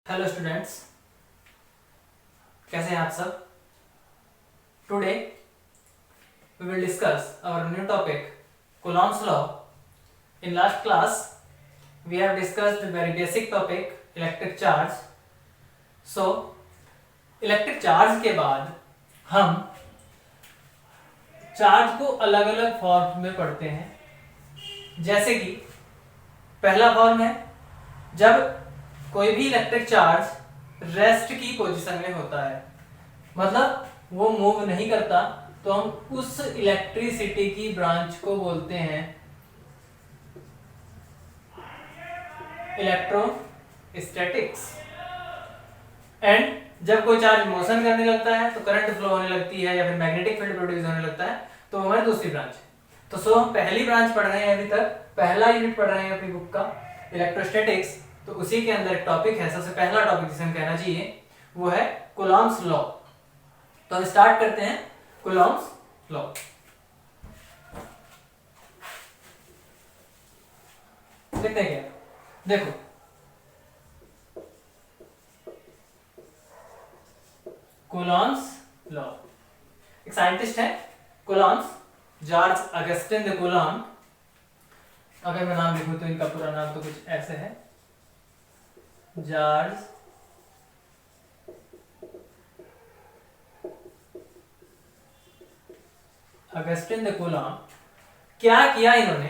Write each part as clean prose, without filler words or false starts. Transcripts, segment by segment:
Hello students, कैसे हैं आप सब। Today we will discuss our new topic Coulomb's law. In last class we have discussed very basic topic electric charge. So electric charge के बाद हम charge को अलग अलग फॉर्म में पढ़ते हैं। जैसे कि पहला फॉर्म है जब कोई भी इलेक्ट्रिक चार्ज रेस्ट की पोजीशन में होता है, मतलब वो मूव नहीं करता, तो हम उस इलेक्ट्रिसिटी की ब्रांच को बोलते हैं इलेक्ट्रोस्टैटिक्स। एंड जब कोई चार्ज मोशन करने लगता है तो करंट फ्लो होने लगती है या फिर मैग्नेटिक फील्ड प्रोड्यूस होने लगता है, तो हमारी दूसरी ब्रांच है। तो हम पहली ब्रांच पढ़ रहे हैं, अभी तक पहला यूनिट पढ़ रहे हैं अपनी बुक का इलेक्ट्रोस्टैटिक्स। तो उसी के अंदर एक टॉपिक है, सबसे पहला टॉपिक जिसे हम कहना चाहिए वो है कूलॉम्स लॉ। तो हम स्टार्ट करते हैं कूलॉम्स लॉ। देखते हैं क्या, देखो कूलॉम्स लॉ। एक साइंटिस्ट है Coulomb's, George Augustine the Coulomb. अगर मैं नाम लिखूं तो इनका पूरा नाम तो कुछ ऐसे है, जॉर्ज अगस्टिन द कूलॉम। क्या किया इन्होंने,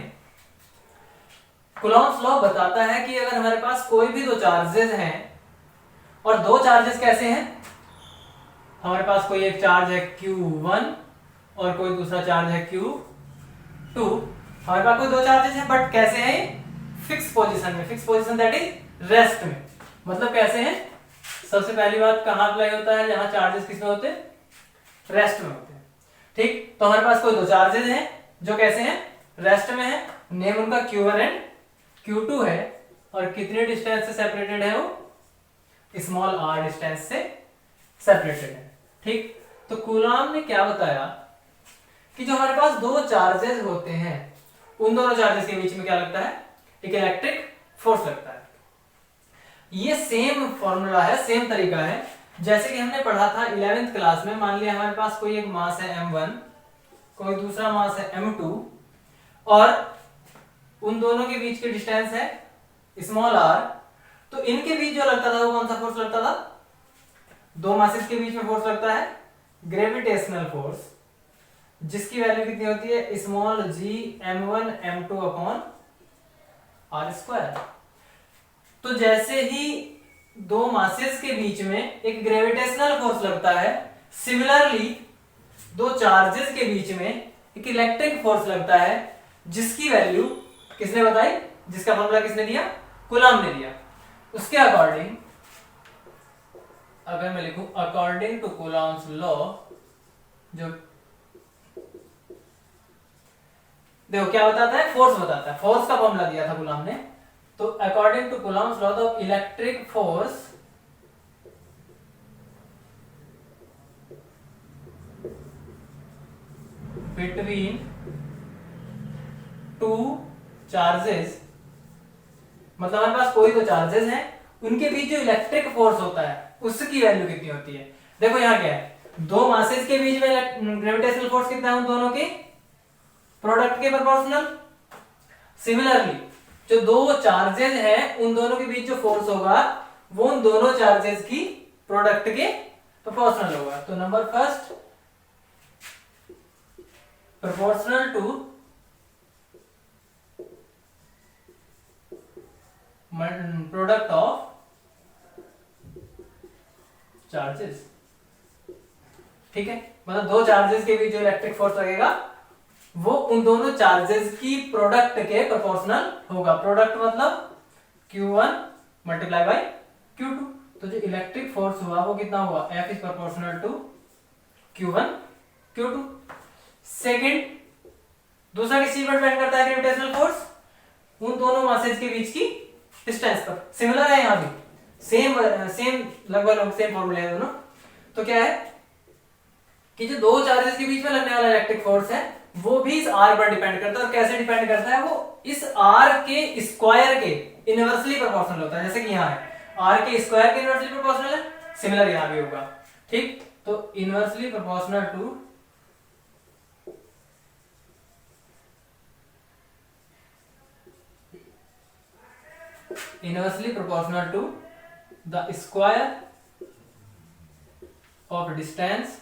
कूलॉम्स लॉ बताता है कि अगर हमारे पास कोई भी दो चार्जेस हैं, और दो चार्जेस कैसे हैं, हमारे पास कोई एक चार्ज है Q1 और कोई दूसरा चार्ज है Q2। हमारे पास कोई दो चार्जेस हैं बट कैसे हैं, फिक्स पोजीशन में, fix position that is rest में। मतलब कैसे हैं, सबसे पहली बात कहां अप्लाई होता है, जहां चार्जेस किसमें होते हैं, रेस्ट में होते हैं। ठीक, तो हमारे पास कोई दो चार्जेस हैं जो कैसे हैं, रेस्ट में है। नेम उनका Q1 एंड Q2 है, और कितने डिस्टेंस से सेपरेटेड है, वो स्मॉल r डिस्टेंस से सेपरेटेड है। ठीक, तो कूलॉम ने क्या बताया कि जो हमारे पास दो चार्जेस होते हैं, उन दोनों चार्जेस के बीच में क्या लगता है, एक इलेक्ट्रिक फोर्स लगता है। ये सेम फॉर्मूला है, सेम तरीका है जैसे कि हमने पढ़ा था 11th क्लास में। मान लिया हमारे पास कोई एक मास है m1, कोई दूसरा मास है m2, और उन दोनों के बीच की डिस्टेंस है स्मॉल r। तो इनके बीच जो लगता था वो कौन सा फोर्स लगता था, दो मासेस के बीच में फोर्स लगता है ग्रेविटेशनल फोर्स, जिसकी वैल्यू कितनी होती है, small g m1 m2 upon r square. तो जैसे ही दो मासेस के बीच में एक ग्रेविटेशनल फोर्स लगता है, सिमिलरली दो चार्जेस के बीच में एक इलेक्ट्रिक फोर्स लगता है, जिसकी वैल्यू किसने बताई, जिसका फॉर्मूला किसने दिया, कूलॉम ने दिया। उसके अकॉर्डिंग अगर मैं लिखूं अकॉर्डिंग टू कूलॉम्स लॉ, जो देखो क्या बताता है, फोर्स बताता है, फोर्स का फॉर्मूला दिया था कूलॉम ने। तो according to Coulomb's law the electric force between two charges, मतलब हमारे पास कोई दो चार्जेस हैं, उनके बीच जो इलेक्ट्रिक फोर्स होता है उसकी वैल्यू कितनी होती है। देखो यहां क्या है, दो मासेस के बीच में ग्रेविटेशनल फोर्स कितना है, उन दोनों के प्रोडक्ट के प्रोपोर्शनल। सिमिलरली जो दो चार्जेस हैं उन दोनों के बीच जो फोर्स होगा वो उन दोनों चार्जेस की प्रोडक्ट के प्रोपोर्शनल होगा। तो number first proportional to product of charges. ठीक है, मतलब दो चार्जेस के बीच जो इलेक्ट्रिक फोर्स लगेगा वो उन दोनों चार्जेस की प्रोडक्ट के प्रोपोर्शनल होगा। प्रोडक्ट मतलब Q1 मल्टीप्लाई बाय Q2। तो जो इलेक्ट्रिक फोर्स हुआ वो कितना हुआ, F is proportional to Q1 Q2। Second, दूसरा किस चीज पर डिपेंड करता है, ग्रेविटेशनल फोर्स, उन दोनों मासेस के बीच की डिस्टेंस पर। सिमिलर है, यहां भी सेम लगभग सेम फॉर्मूला है दोनों। तो क्या है कि जो दो चार्जेस के बीच में लगने वाला इलेक्ट्रिक फोर्स है वो भी इस r पर डिपेंड करता है। और कैसे डिपेंड करता है, वो इस r के स्क्वायर के इनवर्सली प्रोपोर्शनल होता है। जैसे कि यहां है आर के स्क्वायर के इनवर्सली प्रोपोर्शनल है, सिमिलर यहां भी होगा। ठीक, तो inversely proportional to the square of distance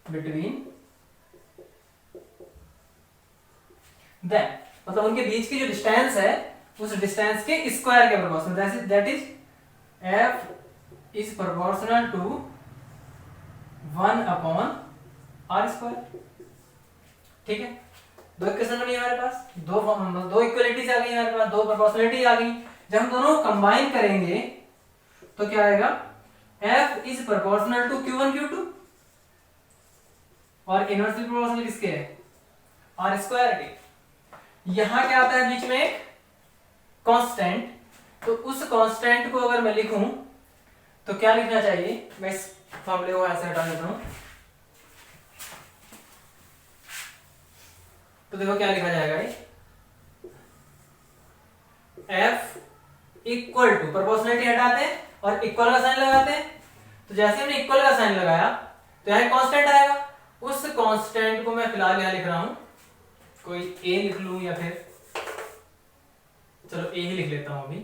between them, मतलब उनके बीच की जो डिस्टेंस है उस डिस्टेंस के स्क्वायर के proportional, that is F is proportional to 1/r²। ठीक है, दो इक्वेशन बनी हमारे पास, दो इक्वलिटीज आ गई हमारे पास, दो प्रोपोर्शनलिटी आ गई। जब हम दोनों कंबाइन करेंगे तो क्या आएगा, f is proportional to q1 q2, और इनवर्सली प्रोपोर्शनल किसके है, r² के। यहां क्या आता है बीच में एक कांस्टेंट, तो उस कांस्टेंट को अगर मैं लिखूं तो क्या लिखना चाहिए, मैं इस फॉर्मूले को ऐसे हटा देता हूं, तो देखो क्या लिखा जाएगा, ये f इक्वल टू, प्रोपोर्शनलिटी हटाते हैं और इक्वल का साइन लगाते हैं, तो जैसे हमने इक्वल का साइन लगाया तो यहां कांस्टेंट आएगा। उस कांस्टेंट को मैं फिलहाल यहां लिख रहा हूं, कोई a लिख लूं या फिर चलो a ही लिख लेता हूं अभी,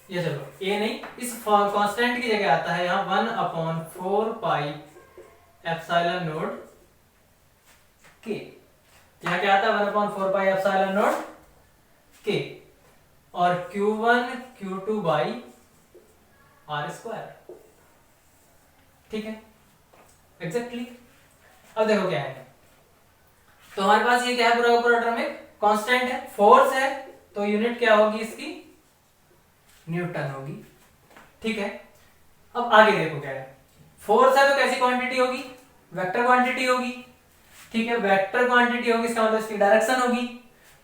ये चलो a नहीं, इस कांस्टेंट की जगह आता है यहां 1/4 एप्सिलॉन नॉट k। यहां क्या आता है 1/4 एप्सिलॉन नॉट k, और q1 q2 बाई r²। ठीक है, एग्जैक्टली। अब देखो क्या है, तो हमारे पास ये क्या है, पूरा का पूरा टर्म एक कांस्टेंट है, फोर्स है, तो यूनिट क्या होगी इसकी, न्यूटन होगी। ठीक है, अब आगे देखो क्या है, फोर्स है तो कैसी क्वांटिटी होगी, वेक्टर क्वांटिटी होगी। ठीक है, वेक्टर क्वांटिटी होगी, इसका मतलब इसकी डायरेक्शन होगी,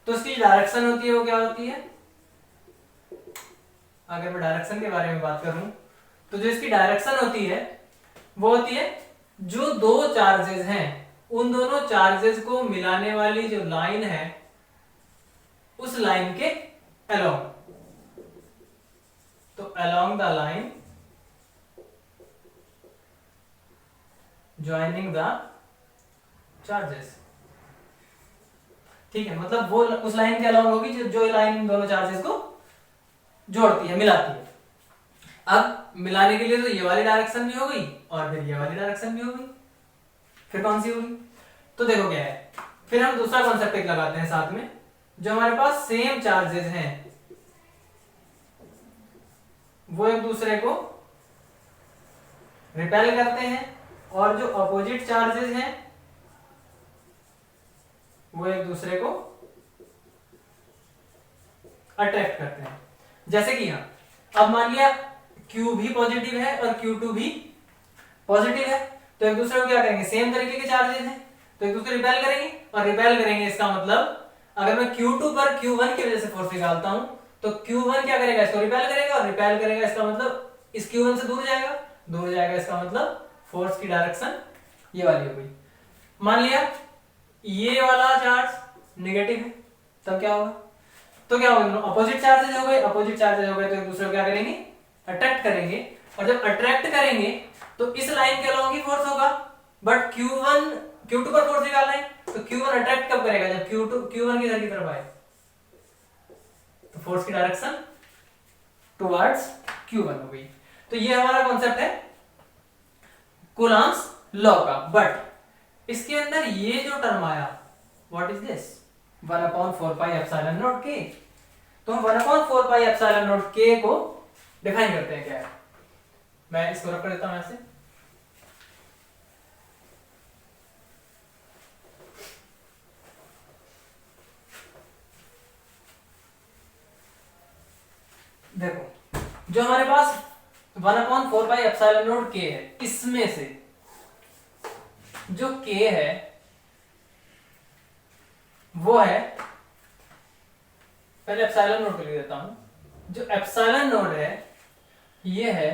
तो इसकी डायरेक्शन होती है वो क्या होती है, अगर मैं डायरेक्शन के बारे में बात करूं तो जो इसकी डायरेक्शन होती है वो होती है, जो दो चार्जेस हैं उन दोनों चार्जेस को मिलाने वाली जो लाइन है उस लाइन के अलोंग, तो along the line joining the charges. ठीक है, मतलब वो उस लाइन के अलोंग होगी जो लाइन दोनों चार्जेस को जोड़ती है, मिलाती है। अब मिलाने के लिए तो ये वाली डायरेक्शन भी हो गई और फिर ये वाली डायरेक्शन भी हो गई, फिर कौन सी होगी, तो देखो क्या है, फिर हम दूसरा कॉन्सेप्ट एक लगाते हैं साथ में, जो हमारे पास सेम चार्जेस हैं वो एक दूसरे को रिपेल करते हैं, और जो अपोजिट चार्जेस हैं वो एक दूसरे को अट्रैक्ट करते हैं। जैसे कि यहां अब मान लिया Q भी पॉजिटिव है और Q2 भी पॉजिटिव है, तो एक दूसरे को क्या करेंगे, सेम तरीके के चार्जेस हैं तो एक दूसरे रिपेल करेंगे, और रिपेल करेंगे इसका मतलब अगर मैं Q2 पर Q1 की वजह से फोर्स निकालता हूं तो Q1 क्या करेगा, इसको रिपेल करेगा, और रिपेल करेगा इसका मतलब इस Q1 से दूर जाएगा, इसका मतलब फोर्स की डायरेक्शन ये वाली हो गई। मान लिया ये वाला चार्ज नेगेटिव है, तब क्या होगा, तो क्या होगा, अपोजिट चार्जेस हो गए, तो एक दूसरे को क्या करेंगे, अट्रैक्ट करेंगे, और जब अट्रैक्ट करेंगे तो इस लाइन के अलोंग ही फोर्स होगा, बट Q2 पर फोर्स निकालना है, तो Q1 अट्रैक्ट कब करेगा, जब Q1 की इधर की तरफ आए, तो फोर्स की डायरेक्शन टुवर्ड्स Q1 हो गई। तो ये हमारा कॉन्सेप्ट है कूलम्ब्स लॉ का, बट इसके अंदर ये जो टर्म आया, व्हाट इज दिस, 1/4 k। तो हम 1/4 k को डिफाइन करते हैं क्या है, मैं इसको रख कर देता हूं ऐसे, देखो जो हमारे पास 1/4 k है, इसमें से जो k है वो है, पहले एप्सिलॉन नोट लिख देता हूं, जो एप्सिलॉन नोट है ये है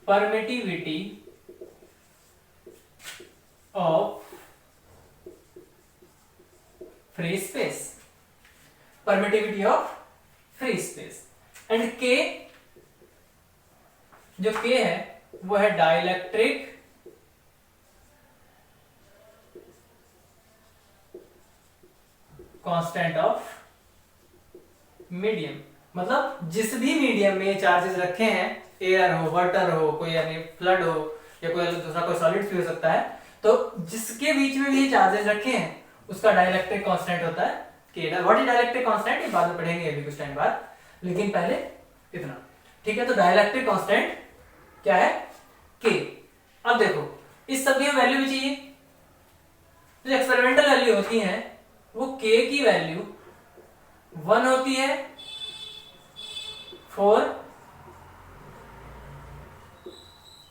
permittivity of free space, permittivity of free space. And के, जो के है वो है डाइलेक्ट्रिक कांस्टेंट ऑफ मीडियम। मतलब जिस भी मीडियम में चार्जेस रखे हैं, एयर हो, वाटर हो, कोई यानी फ्लड हो, या कोई दूसरा कोई सॉलिड भी हो सकता है, तो जिसके बीच में भी ये चार्जेस रखे हैं उसका डाइलेक्ट्रिक कांस्टेंट होता है के। व्हाट इज डाइलेक्ट्रिक कांस्टेंट, ये बाद में पढ़ेंगे अभी कुछ टाइम बाद, लेकिन पहले इतना, ठीक है। तो डाइलेक्ट्रिक कांस्टेंट क्या है, के। अब देखो इस सब की वैल्यू भी चाहिए, जो एक्सपेरिमेंटल वैल्यू होती है वो के की वैल्यू 1 होती है फॉर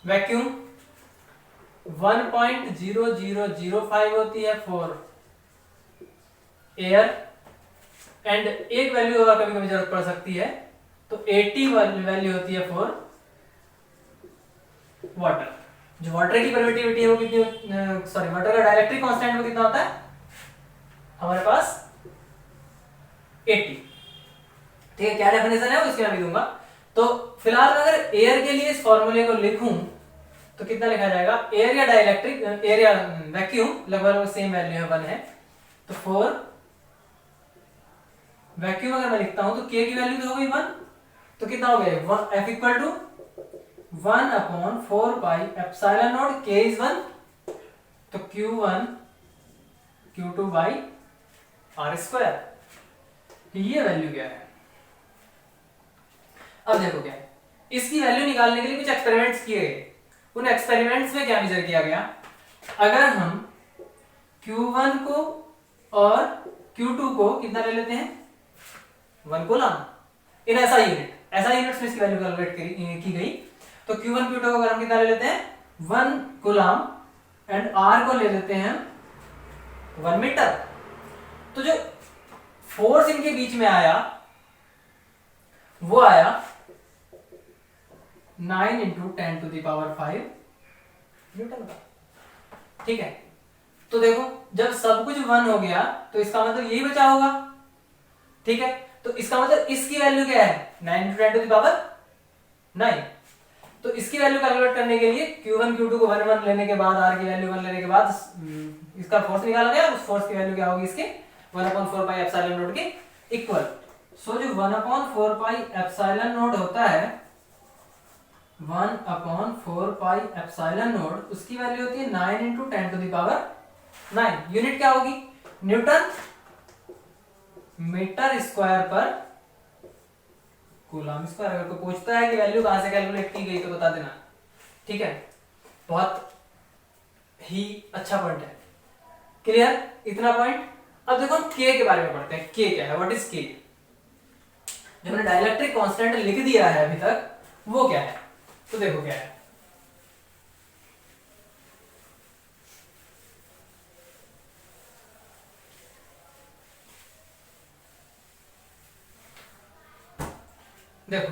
वैक्यूम, 1.0005 होती है फॉर एयर, एंड एक वैल्यू अगर कभी कभी जरूरत पड़ सकती है तो 80 वैल्यू होती है फॉर वाटर। जो वाटर की परमिटिविटी है वो कितनी, सॉरी वाटर का डाइलेक्ट्रिक कांस्टेंट वो कितना होता है हमारे पास 80। ठीक है, क्या डेफिनेशन है वो इसके मैं भी दूंगा। तो फिलहाल मैं अगर एयर के लिए इस फॉर्मूले को लिखूं तो कितना लिखा जाएगा, एयर या डाइलेक्ट्रिक, एयर या वैक्यूम लगभग सेम वैल्यू है 1 है, तो फॉर वैक्यूम अगर मैं लिखता हूं तो के की वैल्यू तो हो गई 1, तो कितना हो गया F equal to 1/4 pi epsilon naught K is 1, तो Q1 Q2 by R square. ये वैल्यू क्या है, अब देखो क्या है, इसकी वैल्यू निकालने के लिए कुछ एक्सपेरिमेंट्स किए गए। उन एक्सपेरिमेंट्स में क्या मेजर किया गया, अगर हम Q1 को और Q2 को कितना ले लेते हैं 1 कूलम इन ऐसा यूनिट, ऐसा यूनिट्स में इसकी वैल्यू कैलकुलेट की गई। तो Q1 Q2 को अगर हम कितना ले लेते हैं 1 कूलम, एंड R को ले लेते हैं 1 मीटर, तो जो फोर्स इनके बीच में आया वो आया 9 × 10⁵ न्यूटन का। ठीक है, तो देखो जब सब कुछ 1 हो गया तो इसका मतलब यही बचा होगा। ठीक है, तो इसका मतलब इसकी वैल्यू क्या है 9 × 10⁹ तो इसकी वैल्यू कैलकुलेट करने के लिए Q1 Q2 को 1 1 लेने के बाद, R की वैल्यू 1 लेने के बाद इसका फोर्स निकाला गया, उस फोर्स की वैल्यू क्या होगी इसके 1/4 पाई एप्सिलॉन नॉट के इक्वल। सो जो 1/4 पाई एप्सिलॉन नॉट होता है, 1/4 पाई एप्सिलॉन नॉट, उसकी वैल्यू होती है 9 × 10⁹ यूनिट क्या होगी न्यूटन मीटर स्क्वायर पर कूलम स्क्वायर। अगर कोई पूछता है कि वैल्यू कहां से कैलकुलेट की गई तो बता देना। ठीक है, बहुत ही अच्छा पॉइंट है, क्लियर इतना पॉइंट। अब देखो हम के के बारे में पढ़ते हैं, के क्या है, व्हाट इज के। जो हमने डाइलेक्ट्रिक कांस्टेंट लिख दिया है अभी तक वो क्या है, तो देखो क्या है, देखो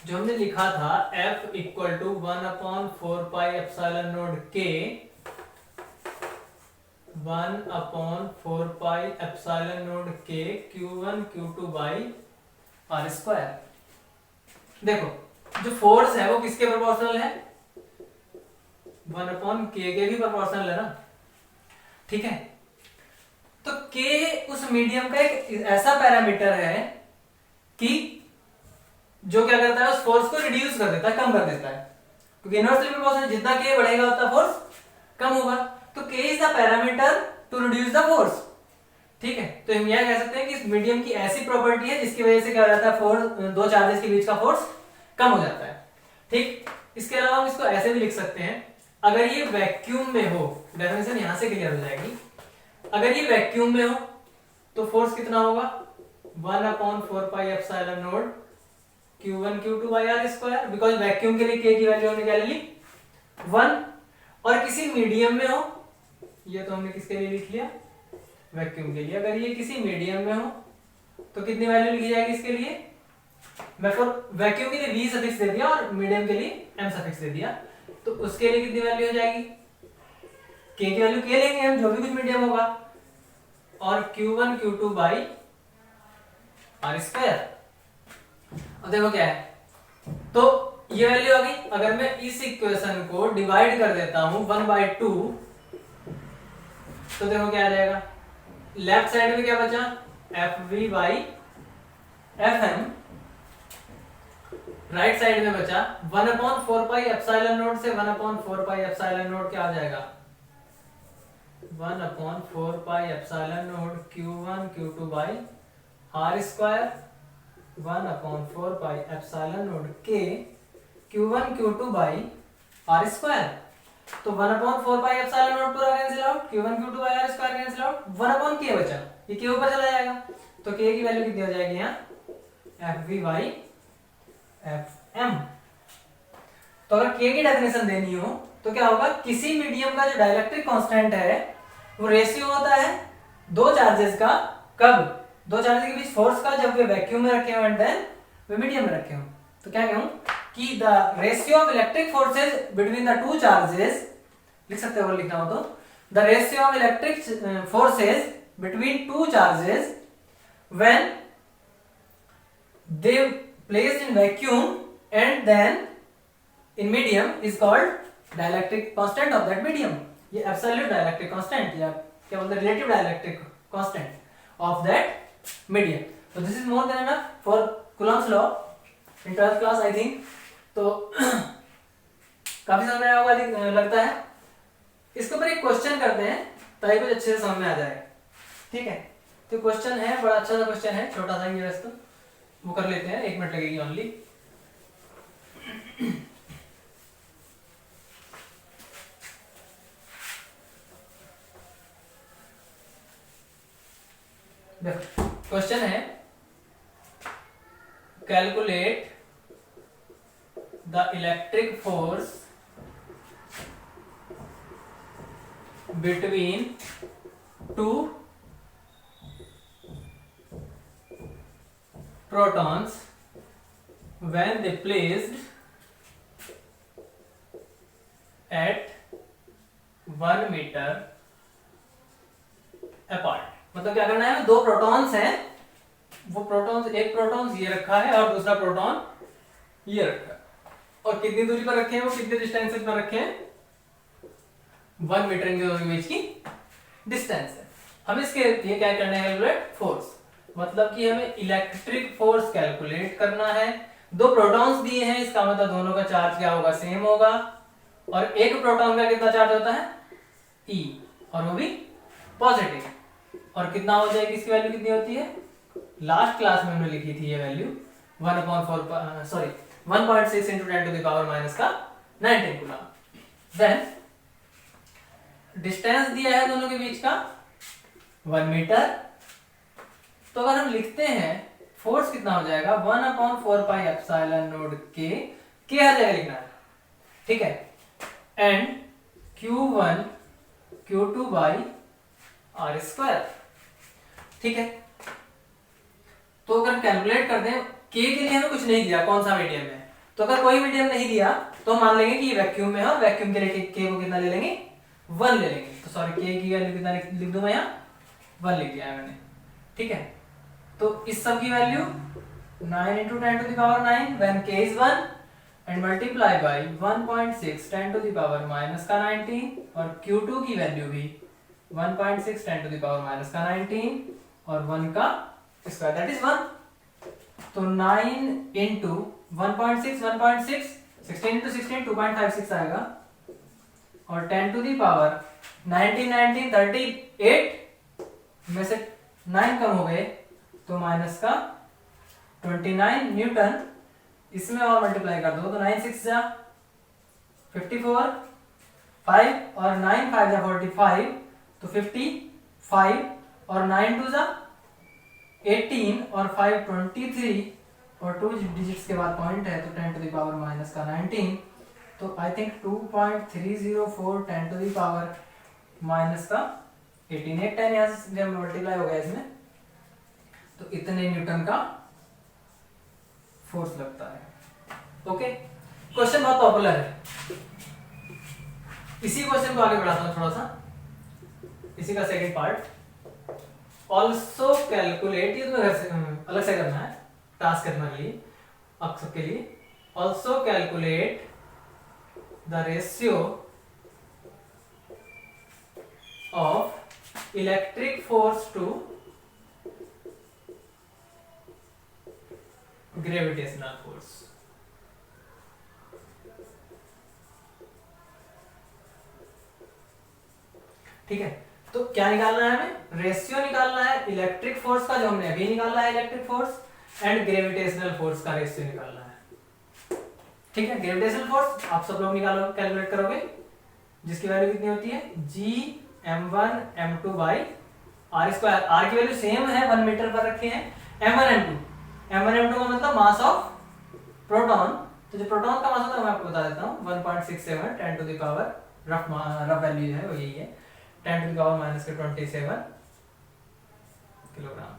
जो हमने लिखा था F equal to 1/4 pi epsilon naught K, 1/4 pi epsilon naught के Q1 Q2 by R square. देखो जो फोर्स है वो किसके प्रोपोर्शनल है 1/k के भी प्रोपोर्शनल है ना। ठीक है, तो k उस मीडियम का एक ऐसा पैरामीटर है कि जो क्या करता है उस फोर्स को रिड्यूस कर देता है, कम कर देता है, क्योंकि इनवर्सली प्रोपोर्शनल जितना k बढ़ेगा उतना फोर्स कम होगा। तो k is the parameter to reduce the force. ठीक है, तो हम यह कह सकते हैं कि इस मीडियम की ऐसी प्रॉपर्टी है जिसकी वजह से क्या हो जाता है, फोर्स, दो चार्जेस के बीच का फोर्स कम हो जाता है। ठीक, इसके अलावा हम इसको ऐसे भी लिख सकते हैं, अगर ये वैक्यूम में हो, डेफिनेशन यहां से क्लियर हो जाएगी, अगर ये वैक्यूम में हो तो फोर्स कितना होगा 1/4 pi epsilon naught Q1 Q2 by R square, because vacuum के लिए k की वैल्यू हमने क्या ले ली 1। और किसी मीडियम में हो, ये तो हमने किसके लिए लिख लिया वैक्यूम के लिए, अगर ये किसी मीडियम में हो तो कितनी वैल्यू लिखी जाएगी इसके लिए, मैं फॉर वैक्यूम के लिए v सफिक्स दे दिया और मीडियम के लिए m सफिक्स दे दिया, तो उसके लिए कितनी वैल्यू हो जाएगी k की वैल्यू k लेंगे हम, जो भी कुछ मीडियम होगा, और Q1 Q2 by R square. अब देखो क्या है, तो ये वैल्यू आ गई। अगर मैं इस इक्वेशन को डिवाइड कर देता हूं 1/2, तो देखो क्या आ जाएगा, लेफ्ट साइड में क्या बचा, F V by F M, right side में बचा 1/4 पाई एप्सिलॉन नोट से 1/4 पाई एप्सिलॉन नोट क्या आ जाएगा, 1/4 pi epsilon naught Q1 Q2 by R square 1/4 pi epsilon naught K Q1 Q2 by R square. तो 1/4 पाई एप्सिलॉन नोट पूरा cancel out, Q1 Q2 by R square cancel out, 1/K बचा, ये K ऊपर चला जाएगा, तो K की value कितनी हो जाएगी यहाँ, FV बाई FM। तो अगर K की डेफिनेशन देनी हो तो क्या होगा, किसी मीडियम का जो डाइलेक्ट्रिक कांस्टेंट है वो रेशियो होता है दो चार्जेस का, कब, दो चार्जेस के बीच फोर्स का, जब वे वैक्यूम में रखे हो एंड देन वे मीडियम में रखे हो। तो क्या कहूं कि the ratio of electric forces between the two charges, लिख सकते हो, लिखना हो तो the ratio of electric forces between two charges when they placed in vacuum and then in medium is called dielectric constant of that medium। ये absolute dielectric constant या क्या बोलते हैं, relative dielectric constant of that medium। तो this is more than enough for Coulomb's law in 12th class I think। तो काफी समझ में आया होगा लगता है। इसके ऊपर एक क्वेश्चन करते हैं ताकि कुछ अच्छे से समझ में आ जाए, ठीक है। तो क्वेश्चन है, बड़ा अच्छा सा क्वेश्चन है, छोटा सा ही है वैसे तो, वो कर लेते हैं, 1 मिनट लगेगी ओनली। देखो क्वेश्चन है, calculate the electric force between to protons when they placed at 1 meter apart। मतलब क्या करना है, दो प्रोटॉन्स हैं, वो प्रोटॉन्स, एक प्रोटॉन्स ये रखा है और दूसरा प्रोटॉन ये रखा है, और कितनी दूरी पर रखे हैं, वो कितने डिस्टेंस पर रखे हैं, 1 मीटर के दोनों के बीच की डिस्टेंस है। हम इसके ये क्या करना है, कैलकुलेट फोर्स, मतलब कि हमें इलेक्ट्रिक फोर्स कैलकुलेट करना है। दो प्रोटॉन्स दिए हैं, इसका मतलब दोनों का चार्ज क्या होगा, सेम होगा, और एक प्रोटॉन का कितना चार्ज होता है, E, और वो भी पॉजिटिव, और कितना हो जाएगी, इसकी वैल्यू कितनी होती है, लास्ट क्लास में हमने लिखी थी ये value 1/4 sorry 1.6 × 10⁻⁻⁹ coulomb. Then distance दिया है दोनों के बीच का 1 मीटर, तो अगर हम लिखते हैं फोर्स कितना हो जाएगा, 1/4 pi epsilon naught K, K हर जगह लिखना है, ठीक है, and Q1 Q2 by R square, ठीक है। तो अगर कैलकुलेट करते हैं, K के लिए हमें कुछ नहीं दिया, कौन सा मीडियम है, तो अगर कोई मीडियम नहीं दिया तो मान लेंगे कि ये वैक्यूम में है, और वैक्यूम के लिए K को कितना ले लेंगे, 1 ले लेंगे। तो सॉरी, K की वैल्यू कितना लिख दूं मैं, यहाँ 1 लिख दिया है मैंने, ठीक है। तो इस सब की value 9 × 10⁹ when K is 1 and multiply by 1.6 10⁻⁻⁻⁹, और Q2 की वैल्यू भी 1.6 10⁻⁻⁻⁻, और 1 का स्क्वायर दैट इज 1। तो 9 × 1.6 1.6 16 × 16 2.56 आएगा, और 10⁻19 38 में से 9 कम हो गए तो माइनस का 29 न्यूटन, इसमें और मल्टीप्लाई कर दो तो 9 6 जा 54, 5 और 9 5 जा 45, तो 55, और 9 2 जा 18, और 5 23, और 2 डिजिट्स के बाद पॉइंट है, तो 10⁻⁻⁻19, तो आई थिंक 2.304 10⁻⁻18, एक 10 यहाँ से जब मल्टीप्लाई हो गया इसमें, तो इतने न्यूटन का फोर्स लगता है। ओके, क्वेश्चन बहुत पॉपुलर है, इसी क्वेश्चन को आगे बढ़ाता हूं थोड़ा सा, इसी का सेकंड पार्ट। ऑल्सो कैलकुलेट, ये तो घर से अलग से करना है टास्क करने के लिए, अब सबके लिए also calculate the ratio of electric force to gravitational force. ठीक है, तो क्या निकालना है हमें? रेशियो निकालना है इलेक्ट्रिक फोर्स का, जो हमने अभी निकाला है electric force, and gravitational force का रेशियो निकालना है। ठीक है, ग्रेविटेशनल फोर्स आप सब लोग निकालो, कैलकुलेट करोगे, जिसकी वैल्यू कितनी होती है? Gm1 m2 by R square. R की वैल्यू सेम है, 1 मीटर पर रखे हैं। m1 m2 का मतलब मास ऑफ प्रोटॉन। तो जो प्रोटॉन का मास होता है मैं आपको बता देता हूँ, 1.67 10 to the power, rough value है वो यही है, 10 टू द पावर माइनस के 27 किलोग्राम।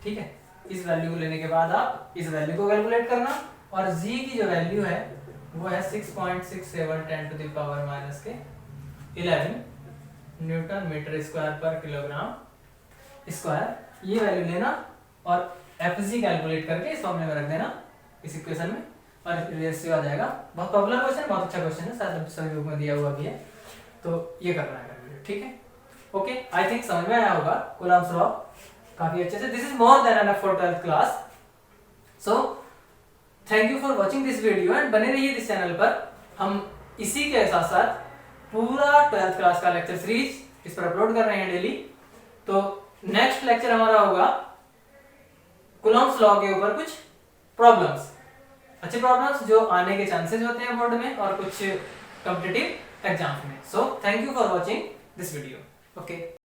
ठीक है, इस वैल्यू को लेने के बाद आप इस वैल्यू को कैलकुलेट करना, और g की जो वैल्यू है वो है 6.67 10 टू द पावर माइनस के 11 न्यूटन मीटर स्क्वायर पर किलोग्राम स्क्वायर। ये वैल्यू लेना और Fg कैलकुलेट करके इस फॉर्मूले में रख देना इस इक्वेशन में, और रेशियो आ जाएगा। बहुत पॉपुलर क्वेश्चन, बहुत अच्छा क्वेश्चन है, शायद सभी लोग में दिया हुआ भी है, तो ये करना है कैलकुलेट। ठीक है, ओके, आई थिंक समझ में आया होगा कूलम्ब्स लॉ काफी अच्छे से। This is more than enough for 12th class. So thank you for watching this video, and बने रहिए इस चैनल पर। हम इसी के साथ साथ पूरा 12th क्लास का लेक्चर सीरीज इस पर अपलोड कर रहे हैं डेली। तो नेक्स्ट लेक्चर हमारा होगा कूलम्ब्स लॉ के ऊपर कुछ प्रॉब्लम्स, अच्छे प्रॉब्लम्स जो आने के चांसेस होते हैं बोर्ड में और कुछ कॉम्पिटिटिव एग्जाम्स में। So thank you for watching this video. Okay.